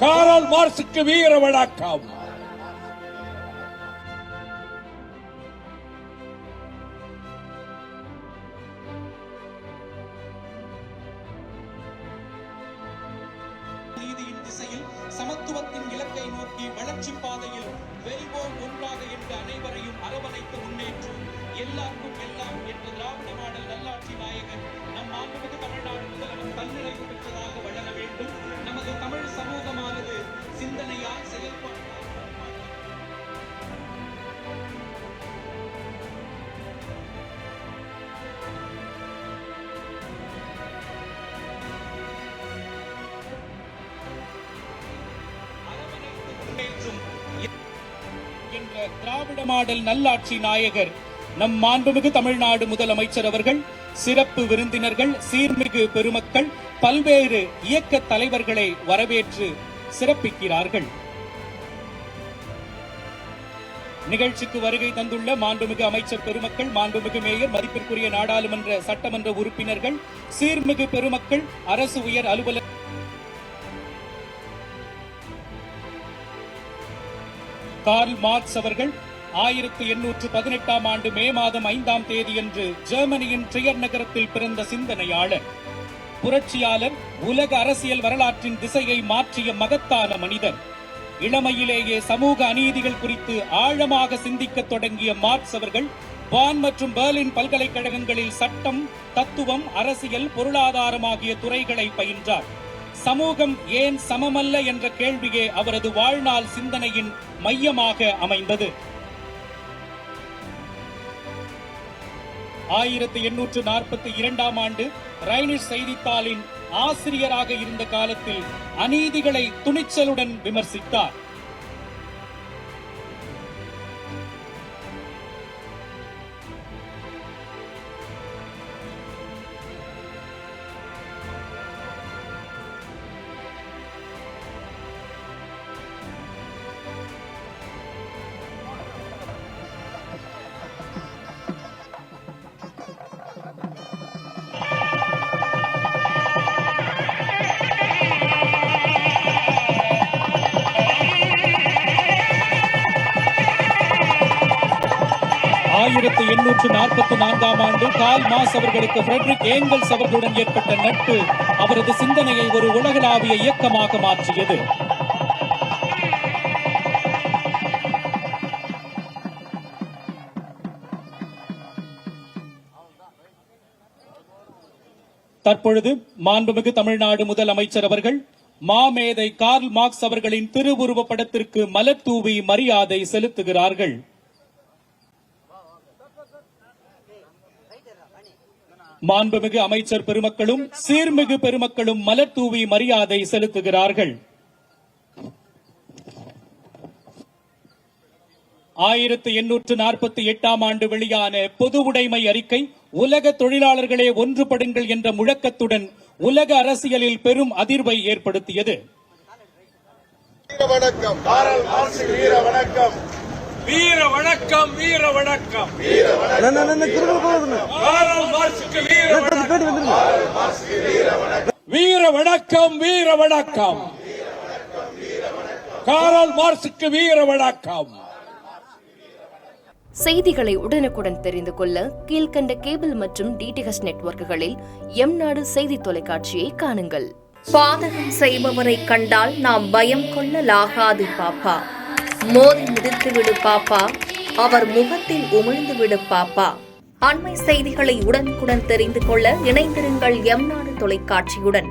காரல் மார்க்சுக்கு வீர வணக்கம். நீதியின் திசையில் சமத்துவத்தின் இலக்கை நோக்கி வளர்ச்சி பாதையில் வெல்வோம் ஒன்றாக என்ற அனைவரையும் அரவணைத்து முன்னேற்றும் எல்லாருக்கும் எல்லாம் என்ற திராவிட மாடல் நல்லாட்சி நாயகன் நம் மாண்புமிகு தமிழ்நாடு முதல்வர் தன்னிறைவு பெற்றதாக வளர வேண்டும். நமது தமிழ் சமூகமானது சிந்தனையால் செயல்பாடு என்ற திராவிட மாடல் நல்லாட்சி நாயகர் நம் மாண்புமிகு தமிழ்நாடு முதலமைச்சர் அவர்கள், சிறப்பு விருந்தினர்கள், சீர்மிகு பெருமக்கள், பல்வேறு இயக்க தலைவர்களை வரவேற்று சிறப்பிக்கிறார்கள். நிகழ்ச்சிக்கு வருகை தந்துள்ள மாண்புமிகு அமைச்சர் பெருமக்கள், மாண்புமிகு மேயர், மதிப்பிற்குரிய நாடாளுமன்ற சட்டமன்ற உறுப்பினர்கள், சீர்மிகு பெருமக்கள், அரசு உயர் அலுவலர் கார்ல் மார்க்ஸ் அவர்கள் 1818 ஆண்டு மே மாதம் 5ஆம் தேதியன்று ஜெர்மனியின் ட்ரியர் நகரத்தில் பிறந்த சிந்தனையாளர், புரட்சியாளர், உலக அரசியல் வரலாற்றின் திசையை மாற்றிய மகத்தான மனிதர். இளமையிலேயே சமூக அநீதிகள் குறித்து ஆழமாக சிந்திக்க தொடங்கிய மார்க்ஸ் அவர்கள் பான் மற்றும் பெர்லின் பல்கலைக்கழகங்களில் சட்டம், தத்துவம், அரசியல், பொருளாதாரம் ஆகிய துறைகளை பயின்றார். சமூகம் ஏன் சமமல்ல என்ற கேள்வியே அவரது வாழ்நாள் சிந்தனையின் மையமாக அமைந்தது. 1842ஆம் ஆண்டு ரைனிஷ் செய்தித்தாளின் ஆசிரியராக இருந்த காலத்தில் அநீதிகளை துணிச்சலுடன் விமர்சித்தார். ஆயிரத்து 1844ஆம் ஆண்டு கார்ல் மார்க்ஸ் அவர்களுக்கு ஃபிரெட்ரிக் ஏங்கல்ஸ் அவர்களுடன் ஏற்பட்ட நட்பு அவரது சிந்தனையை ஒரு உலகளாவிய இயக்கமாக மாற்றியது. தற்பொழுது மாண்புமிகு தமிழ்நாடு முதலமைச்சர் அவர்கள் மாமேதை கார்ல் மார்க்ஸ் அவர்களின் திருவுருவ படத்திற்கு மலர் தூவி மரியாதை செலுத்துகிறார்கள். மாண்புமிகு அமைச்சர் பெருமக்களும் சீர்மிகு பெருமக்களும் மலர் தூவி மரியாதை செலுத்துகிறார்கள். 1848ஆம் ஆண்டு வெளியான பொது உடைமை அறிக்கை உலக தொழிலாளர்களே ஒன்றுபடுங்கள் என்ற முழக்கத்துடன் உலக அரசியலில் பெரும் அதிர்வை ஏற்படுத்தியது. வணக்கம் கார்ல் மார்க்ஸ், வீர வணக்கம், வீர வணக்கம், வீர வணக்கம், காரல் மார்க்சுக்கு வீர வணக்கம், வீர வணக்கம், வீர வணக்கம், காரல் மார்க்சுக்கு வீர வணக்கம். செய்திகளை உடனுக்குடன் தெரிந்து கொள்ள கீழ்கண்ட கேபிள் மற்றும் டிடிஎச் நெட்வொர்க்குகளில் எம் நாடு செய்தி தொலைக்காட்சியை காணுங்கள். பாதகம் செய்பவரை கண்டால் நாம் பயம் கொள்ளலாகாது பாப்பா. மோதி மிதித்து விடு பாப்பா, அவர் முகத்தில் உமிழ்ந்து விடு பாப்பா. அண்மை செய்திகளை உடனுக்குடன் தெரிந்து கொள்ள இணைந்திருங்கள் எம் நாடு தொலைக்காட்சியுடன்.